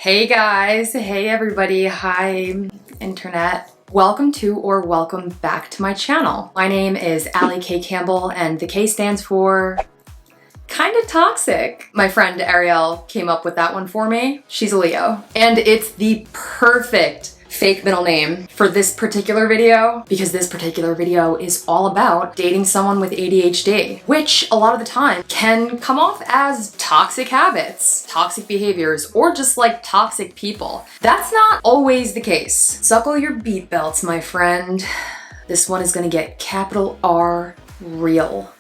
Hey guys, hey everybody, hi internet. Welcome to or welcome back to my channel. My name is Allie K. Campbell and the K stands for kinda toxic. My friend Ariel came up with that one for me. She's a Leo. And it's the perfect fake middle name for this particular video because this particular video is all about dating someone with ADHD, which a lot of the time can come off as toxic habits, toxic behaviors, or just like toxic people. That's not always the case. Suckle your beat belts, my friend. This one is gonna get capital R real.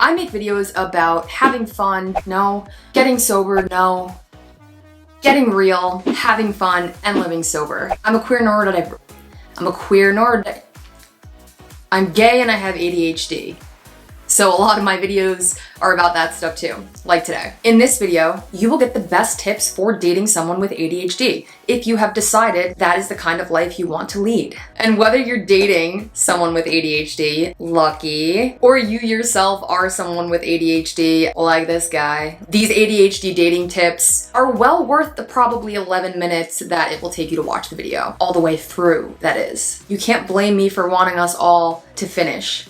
I make videos about having fun, no. Getting sober, no. Getting real, having fun, and living sober. I'm a queer nerd. I'm gay and I have ADHD. So a lot of my videos are about that stuff too, like today. In this video, you will get the best tips for dating someone with ADHD if you have decided that is the kind of life you want to lead. And whether you're dating someone with ADHD, lucky, or you yourself are someone with ADHD, like this guy, these ADHD dating tips are well worth the probably 11 minutes that it will take you to watch the video. All the way through, that is. You can't blame me for wanting us all to finish.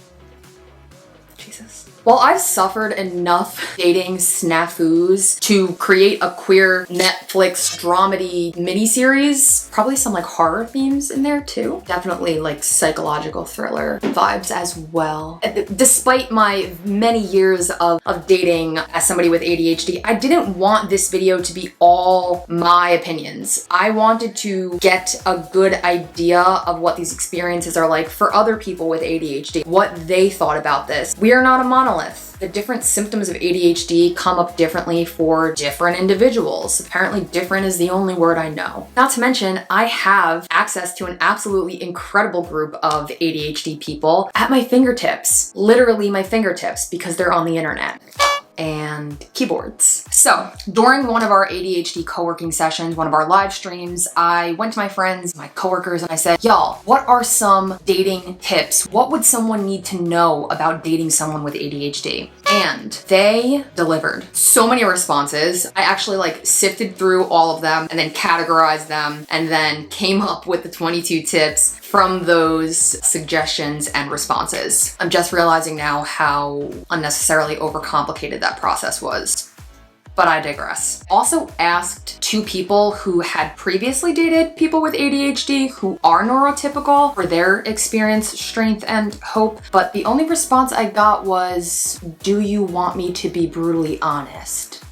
While I've suffered enough dating snafus to create a queer Netflix dramedy miniseries, probably some like horror themes in there too. Definitely like psychological thriller vibes as well. Despite my many years of dating as somebody with ADHD, I didn't want this video to be all my opinions. I wanted to get a good idea of what these experiences are like for other people with ADHD, what they thought about this. We are not a monolith. The different symptoms of ADHD come up differently for different individuals. Apparently different is the only word I know. Not to mention, I have access to an absolutely incredible group of ADHD people at my fingertips. Literally my fingertips, because they're on the internet. And keyboards. So during one of our ADHD co-working sessions, one of our live streams, I went to my friends, my coworkers, and I said, y'all, what are some dating tips? What would someone need to know about dating someone with ADHD? And they delivered so many responses. I actually like sifted through all of them and then categorized them and then came up with the 22 tips from those suggestions and responses. I'm just realizing now how unnecessarily overcomplicated that process was. But I digress. Also asked two people who had previously dated people with ADHD who are neurotypical for their experience, strength, and hope. But the only response I got was, do you want me to be brutally honest?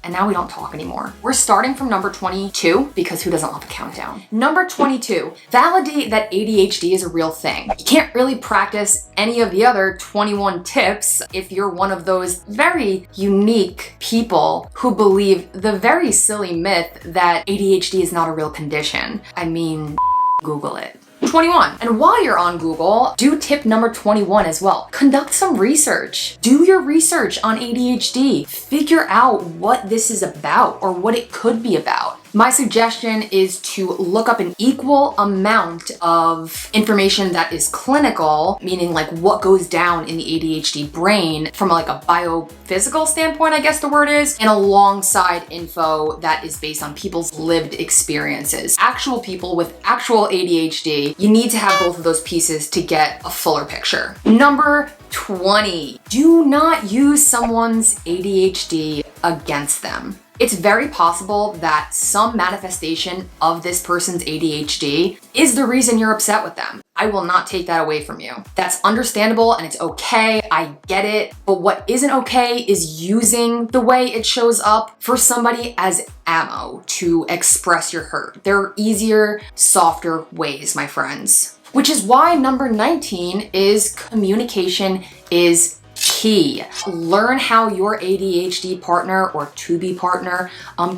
And now we don't talk anymore. We're starting from number 22 because who doesn't love a countdown? Number 22, validate that ADHD is a real thing. You can't really practice any of the other 21 tips if you're one of those very unique people who believe the very silly myth that ADHD is not a real condition. I mean, Google it. 21. And while you're on Google, do tip number 21 as well. Conduct some research. Do your research on ADHD. Figure out what this is about or what it could be about. My suggestion is to look up an equal amount of information that is clinical, meaning like what goes down in the ADHD brain from like a biophysical standpoint, I guess the word is, and alongside info that is based on people's lived experiences. Actual people with actual ADHD, you need to have both of those pieces to get a fuller picture. Number 20, do not use someone's ADHD against them. It's very possible that some manifestation of this person's ADHD is the reason you're upset with them. I will not take that away from you. That's understandable and it's okay, I get it. But what isn't okay is using the way it shows up for somebody as ammo to express your hurt. There are easier, softer ways, my friends. Which is why number 19 is communication is key. Learn how your ADHD partner or to-be partner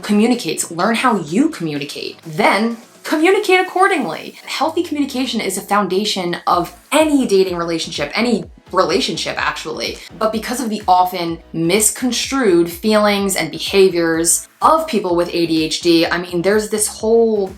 communicates. Learn how you communicate. Then communicate accordingly. Healthy communication is a foundation of any dating relationship, any relationship actually. But because of the often misconstrued feelings and behaviors of people with ADHD. I mean, there's this whole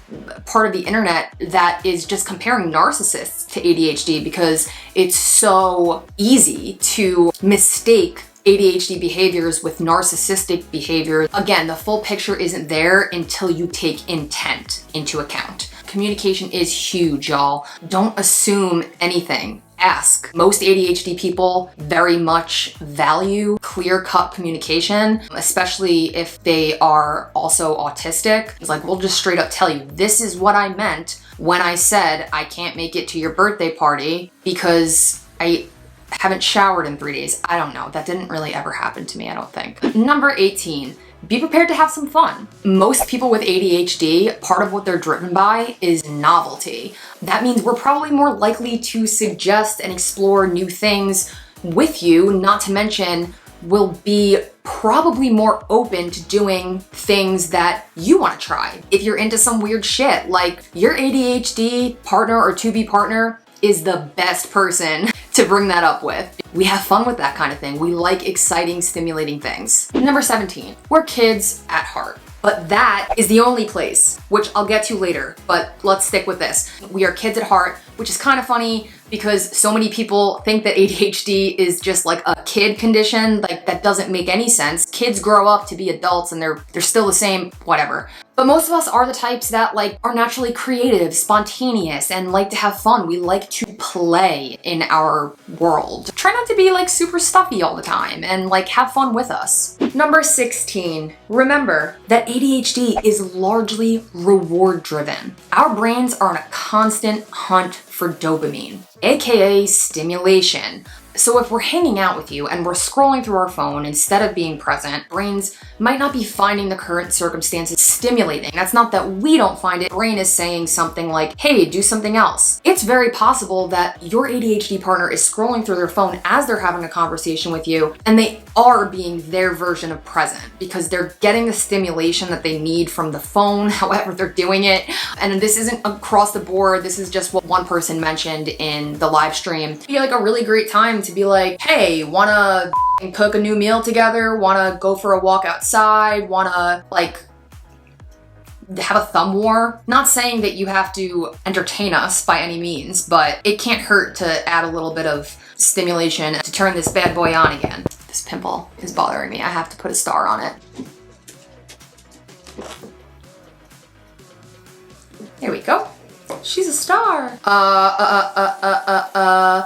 part of the internet that is just comparing narcissists to ADHD because it's so easy to mistake ADHD behaviors with narcissistic behaviors. Again, the full picture isn't there until you take intent into account. Communication is huge, y'all. Don't assume anything. Ask. Most ADHD people very much value clear-cut communication, especially if they are also autistic. It's like, we'll just straight up tell you, this is what I meant when I said I can't make it to your birthday party because I haven't showered in 3 days. I don't know. That didn't really ever happen to me, I don't think. Number 18. Be prepared to have some fun. Most people with ADHD, part of what they're driven by is novelty. That means we're probably more likely to suggest and explore new things with you, not to mention we'll be probably more open to doing things that you want to try. If you're into some weird shit, like your ADHD partner or to-be partner is the best person to bring that up with. We have fun with that kind of thing. We like exciting, stimulating things. Number 17, we're kids at heart. But that is the only place, which I'll get to later, but let's stick with this. We are kids at heart, which is kind of funny because so many people think that ADHD is just like a kid condition. Like, that doesn't make any sense. Kids grow up to be adults and they're still the same, whatever. But most of us are the types that like are naturally creative, spontaneous, and like to have fun. We like to play in our world. Try not to be like super stuffy all the time and like have fun with us. Number 16, remember that ADHD is largely reward driven. Our brains are on a constant hunt for dopamine, aka stimulation. So if we're hanging out with you and we're scrolling through our phone instead of being present, brains might not be finding the current circumstances stimulating. That's not that we don't find it. Brain is saying something like, hey, do something else. It's very possible that your ADHD partner is scrolling through their phone as they're having a conversation with you, and they are being their version of present because they're getting the stimulation that they need from the phone, however they're doing it. And this isn't across the board. This is just what one person mentioned in the live stream. It'd be like a really great time to be like, hey, wanna cook a new meal together? Wanna go for a walk outside? Wanna like have a thumb war? Not saying that you have to entertain us by any means, but it can't hurt to add a little bit of stimulation to turn this bad boy on again. This pimple is bothering me. I have to put a star on it. There we go. She's a star.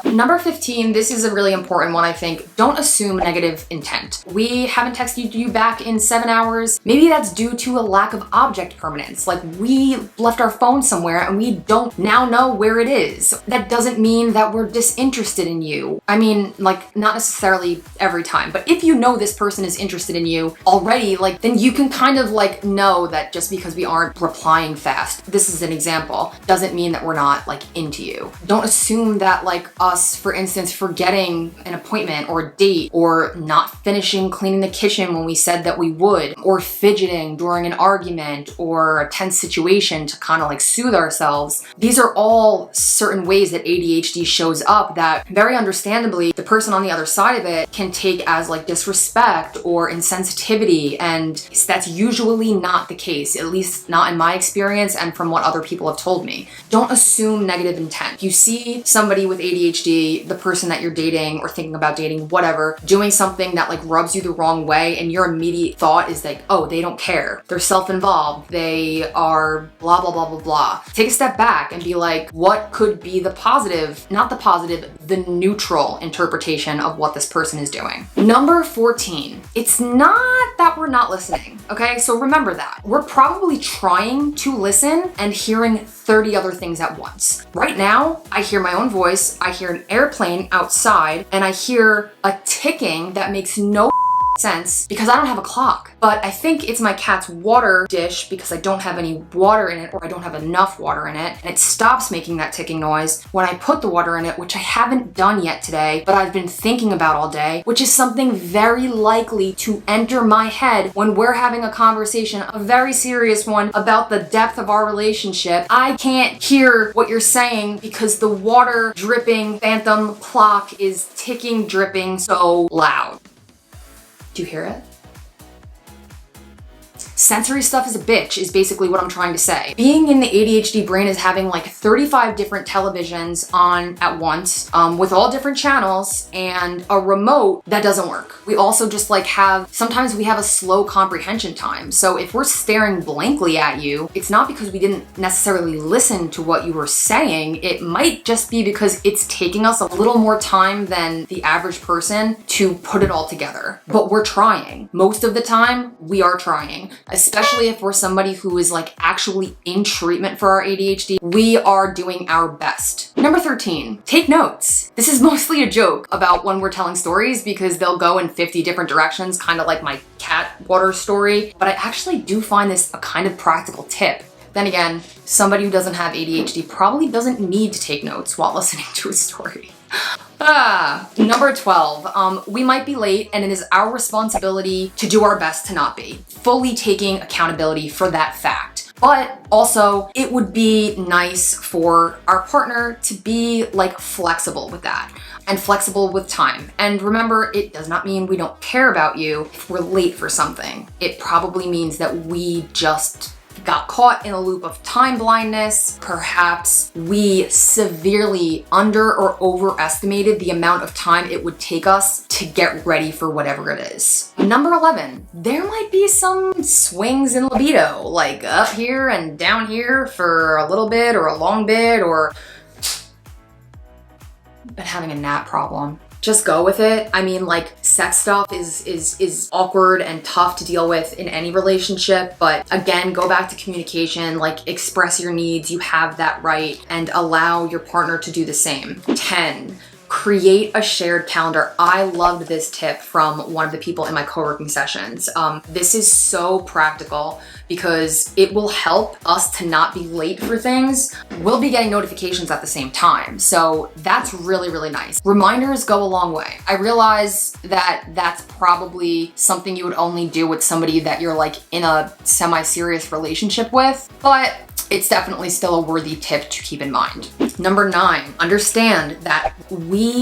Number 15, this is a really important one, I think. Don't assume negative intent. We haven't texted you back in 7 hours. Maybe that's due to a lack of object permanence. Like, we left our phone somewhere and we don't now know where it is. That doesn't mean that we're disinterested in you. I mean, like, not necessarily every time, but if you know this person is interested in you already, like, then you can kind of like know that just because we aren't replying fast, this is an example, doesn't mean that we're not like into you. Don't assume that like us, for instance, forgetting an appointment or a date, or not finishing cleaning the kitchen when we said that we would, or fidgeting during an argument or a tense situation to kind of like soothe ourselves. These are all certain ways that ADHD shows up that very understandably the person on the other side of it can take as like disrespect or insensitivity, and that's usually not the case, at least not in my experience and from what other people have told me. Don't assume negative intent. You see somebody with ADHD, the person that you're dating or thinking about dating, whatever, doing something that like rubs you the wrong way, and your immediate thought is like, oh, they don't care. They're self-involved. They are blah, blah, blah, blah, blah. Take a step back and be like, what could be the positive, not the positive, the neutral interpretation of what this person is doing? Number 14, it's not that we're not listening, okay? So remember that. We're probably trying to listen and hearing 30 other things at once. Right now, I hear my own voice, I hear an airplane outside, and I hear a ticking that makes no sense because I don't have a clock. But I think it's my cat's water dish because I don't have any water in it, or I don't have enough water in it, and it stops making that ticking noise when I put the water in it, which I haven't done yet today, but I've been thinking about all day, which is something very likely to enter my head when we're having a conversation, a very serious one, about the depth of our relationship. I can't hear what you're saying because the water dripping phantom clock is ticking, dripping so loud. Do you hear it? Sensory stuff is a bitch is basically what I'm trying to say. Being in the ADHD brain is having like 35 different televisions on at once with all different channels and a remote that doesn't work. We also just like sometimes we have a slow comprehension time. So if we're staring blankly at you, it's not because we didn't necessarily listen to what you were saying. It might just be because it's taking us a little more time than the average person to put it all together. But we're trying. Most of the time, we are trying, especially if we're somebody who is like actually in treatment for our ADHD. We are doing our best. Number 13, take notes. This is mostly a joke about when we're telling stories because they'll go in 50 different directions, kind of like my cat water story. But I actually do find this a kind of practical tip. Then again, somebody who doesn't have ADHD probably doesn't need to take notes while listening to a story. Number 12, we might be late and it is our responsibility to do our best to not be. Fully taking accountability for that fact. But also, it would be nice for our partner to be like flexible with that and flexible with time. And remember, it does not mean we don't care about you if we're late for something. It probably means that we just got caught in a loop of time blindness. Perhaps we severely under or overestimated the amount of time it would take us to get ready for whatever it is. Number 11, there might be some swings in libido, like up here and down here for a little bit or a long bit, or but having a gnat problem. Just go with it. I mean, like, sex stuff is awkward and tough to deal with in any relationship, but again, go back to communication, like express your needs, you have that right, and allow your partner to do the same. 10, create a shared calendar. I loved this tip from one of the people in my co-working sessions. This is so practical because it will help us to not be late for things. We'll be getting notifications at the same time. So that's really, really nice. Reminders go a long way. I realize that that's probably something you would only do with somebody that you're like in a semi-serious relationship with, but it's definitely still a worthy tip to keep in mind. Number 9, understand that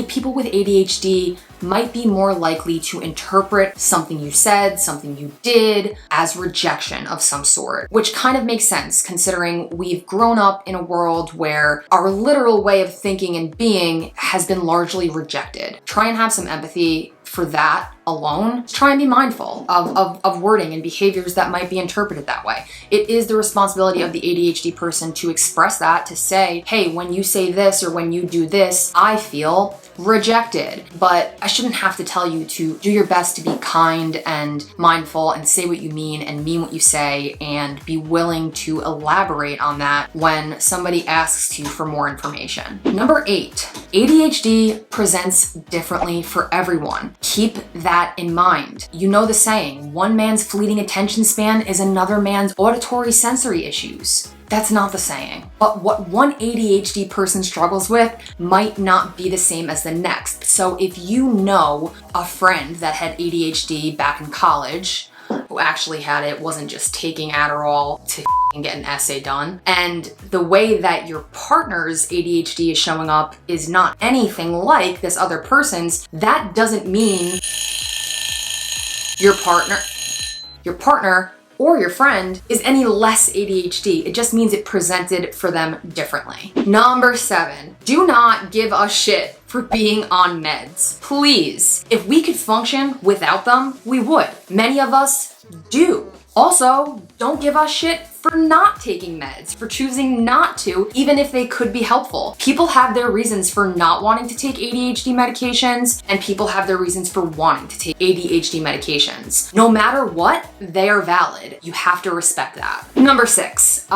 people with ADHD might be more likely to interpret something you said, something you did, as rejection of some sort, which kind of makes sense considering we've grown up in a world where our literal way of thinking and being has been largely rejected. Try and have some empathy for that alone. Try and be mindful of wording and behaviors that might be interpreted that way. It is the responsibility of the ADHD person to express that, to say, hey, when you say this or when you do this, I feel rejected. But I shouldn't have to tell you to do your best to be kind and mindful and say what you mean and mean what you say and be willing to elaborate on that when somebody asks you for more information. Number 8, ADHD presents differently for everyone. Keep that in mind. You know the saying, one man's fleeting attention span is another man's auditory sensory issues. That's not the saying. But what one ADHD person struggles with might not be the same as the next. So if you know a friend that had ADHD back in college, who actually had it, wasn't just taking Adderall to get an essay done, and the way that your partner's ADHD is showing up is not anything like this other person's, that doesn't mean your partner or your friend is any less ADHD. It just means it presented for them differently. Number 7, do not give a shit for being on meds. Please, if we could function without them, we would. Many of us do. Also, don't give a shit for not taking meds, for choosing not to, even if they could be helpful. People have their reasons for not wanting to take ADHD medications, and people have their reasons for wanting to take ADHD medications. No matter what, they are valid. You have to respect that. Number 6,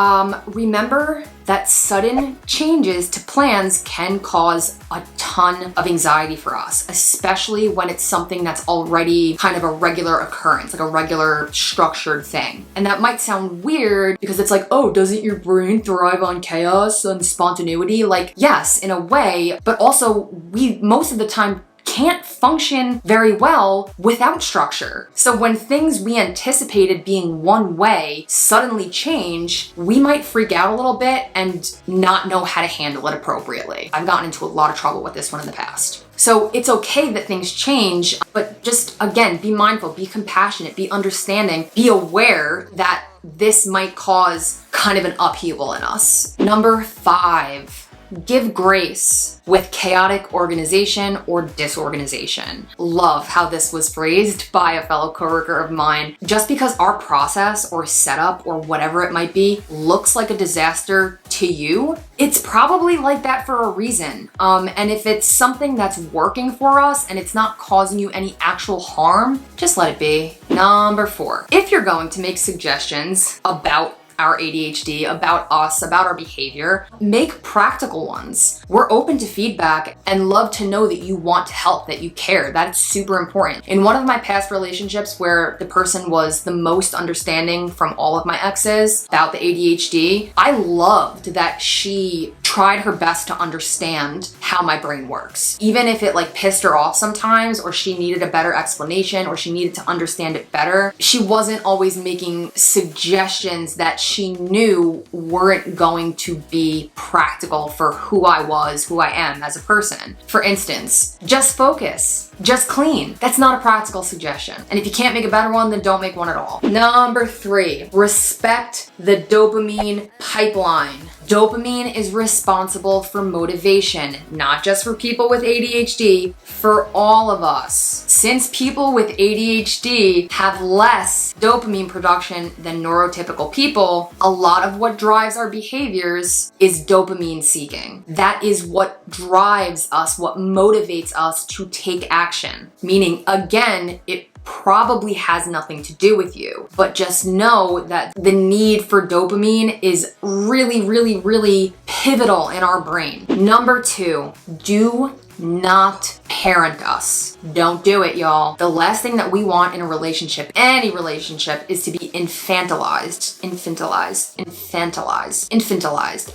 remember that sudden changes to plans can cause a ton of anxiety for us, especially when it's something that's already kind of a regular occurrence, like a regular structured thing. And that might sound weird because it's like, oh, doesn't your brain thrive on chaos and spontaneity? Like, yes, in a way, but also we most of the time can't function very well without structure. So when things we anticipated being one way suddenly change, we might freak out a little bit and not know how to handle it appropriately. I've gotten into a lot of trouble with this one in the past. So it's okay that things change, but just again, be mindful, be compassionate, be understanding, be aware that this might cause kind of an upheaval in us. Number 5. Give grace with chaotic organization or disorganization. Love how this was phrased by a fellow coworker of mine. Just because our process or setup or whatever it might be looks like a disaster to you, it's probably like that for a reason. And if it's something that's working for us and it's not causing you any actual harm, just let it be. Number 4, if you're going to make suggestions about our ADHD, about us, about our behavior, make practical ones. We're open to feedback and love to know that you want to help, that you care. That's super important. In one of my past relationships where the person was the most understanding from all of my exes about the ADHD, I loved that she tried her best to understand how my brain works. Even if it like pissed her off sometimes, or she needed a better explanation, or she needed to understand it better, she wasn't always making suggestions that she knew weren't going to be practical for who I was, who I am as a person. For instance, just focus, just clean. That's not a practical suggestion. And if you can't make a better one, then don't make one at all. Number 3, respect the dopamine pipeline. Dopamine is responsible for motivation, not just for people with ADHD, for all of us. Since people with ADHD have less dopamine production than neurotypical people, a lot of what drives our behaviors is dopamine seeking. That is what drives us, what motivates us to take action. Meaning, again, it probably has nothing to do with you, but just know that the need for dopamine is really, really, really pivotal in our brain. Number 2, do not parent us. Don't do it, y'all. The last thing that we want in a relationship, any relationship, is to be infantilized.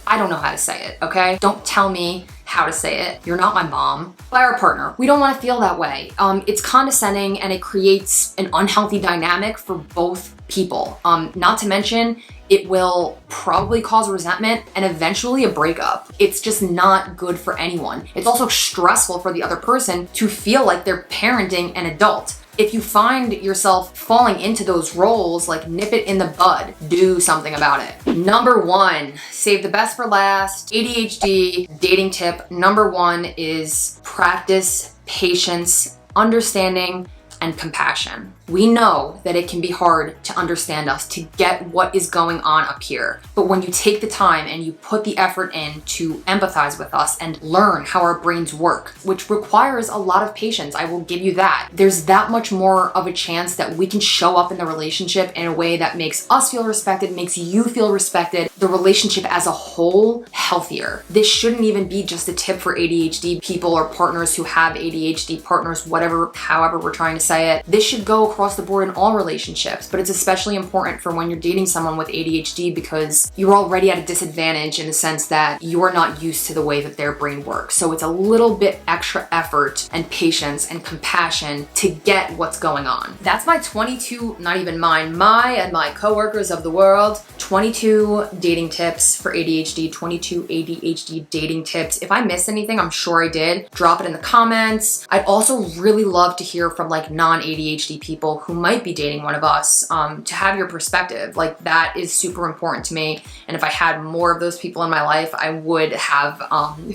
I don't know how to say it, okay? Don't tell me how to say it. You're not my mom. By our partner. We don't want to feel that way. It's condescending and it creates an unhealthy dynamic for both people. Not to mention, it will probably cause resentment and eventually a breakup. It's just not good for anyone. It's also stressful for the other person to feel like they're parenting an adult. If you find yourself falling into those roles, like nip it in the bud, do something about it. Number 1, save the best for last. ADHD dating tip number 1 is practice patience, understanding, and compassion. We know that it can be hard to understand us, to get what is going on up here. But when you take the time and you put the effort in to empathize with us and learn how our brains work, which requires a lot of patience, I will give you that, there's that much more of a chance that we can show up in the relationship in a way that makes us feel respected, makes you feel respected, the relationship as a whole healthier. This shouldn't even be just a tip for ADHD people or partners who have ADHD, partners, whatever, however we're trying to say it. This should go across the board in all relationships, but it's especially important for when you're dating someone with ADHD because you're already at a disadvantage in the sense that you're not used to the way that their brain works. So it's a little bit extra effort and patience and compassion to get what's going on. That's my 22, not even mine, my and my coworkers of the world, 22 dating tips for ADHD, 22 ADHD dating tips. If I missed anything, I'm sure I did. Drop it in the comments. I'd also really love to hear from like non-ADHD people who might be dating one of us, to have your perspective. Like that is super important to me. And if I had more of those people in my life, I would have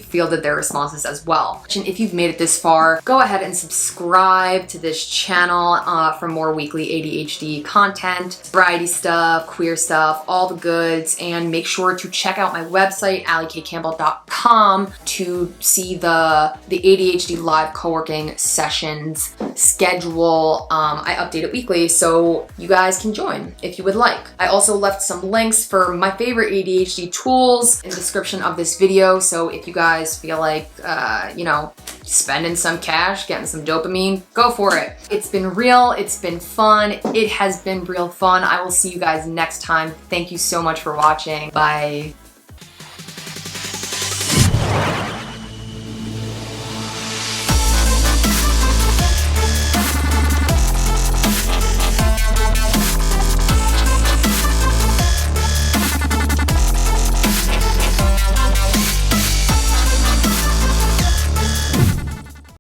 fielded their responses as well. And if you've made it this far, go ahead and subscribe to this channel for more weekly ADHD content, sobriety stuff, queer stuff, all the goods, and make sure to check out my website, alliekcampbell.com, to see the ADHD live co-working sessions schedule. I update it weekly, so you guys can join if you would like. I also left some links for my favorite ADHD tools in the description of this video, so if you guys feel like, spending some cash, getting some dopamine, go for it. It's been real, it's been fun, it has been real fun. I will see you guys next time. Thank you so much for watching. Bye.